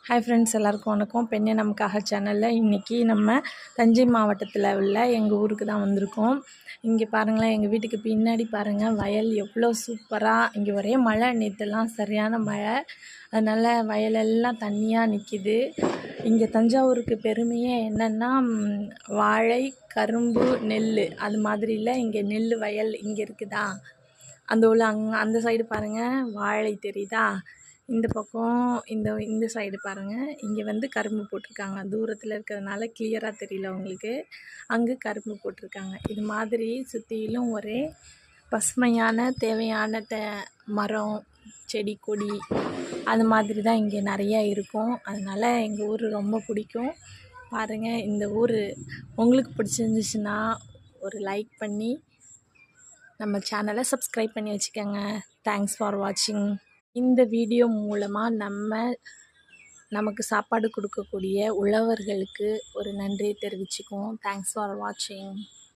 Hi friends, எல்லாருக்கும் வணக்கம். பெண்ணே நமக்காக சேனலில் இன்றைக்கி நம்ம தஞ்சை மாவட்டத்தில் உள்ள எங்கள் ஊருக்கு தான் வந்திருக்கோம். இங்கே பாருங்களேன், எங்கள் வீட்டுக்கு பின்னாடி பாருங்கள், வயல் எவ்வளோ சூப்பராக. இங்கே ஒரே மழை, நேற்றுலாம் சரியான மழை. அதனால் வயலெல்லாம் தண்ணியாக நிற்கிது. இங்கே தஞ்சாவூருக்கு பெருமையே என்னென்னா வாழை, கரும்பு, நெல். அது மாதிரி இல்லை, இங்கே நெல் வயல் இங்கே இருக்குதா. அந்த சைடு பாருங்கள், வாழை தெரியுதா. இந்த பக்கம் இந்த சைடு பாருங்கள், இங்கே வந்து கரும்பு போட்டிருக்காங்க. தூரத்தில் இருக்கிறதுனால கிளியராக தெரியல உங்களுக்கு. அங்கே கரும்பு போட்டிருக்காங்க. இது மாதிரி சுற்றிலும் ஒரே பசுமையான தேவையான மரம், செடி, கொடி அது மாதிரி தான் இங்கே நிறையா இருக்கும். அதனால் எங்கள் ஊர் ரொம்ப பிடிக்கும். பாருங்கள், இந்த ஊர் உங்களுக்கு பிடிச்சிருந்துச்சுன்னா ஒரு லைக் பண்ணி நம்ம சேனலை சப்ஸ்கிரைப் பண்ணி வச்சுக்கோங்க. தேங்க்ஸ் ஃபார் வாட்சிங். இந்த வீடியோ மூலமாக நமக்கு சாப்பாடு கொடுக்கக்கூடிய உழவர்களுக்கு ஒரு நன்றியை தெரிவிச்சுக்குவோம். தேங்க்ஸ் ஃபார் வாட்சிங்.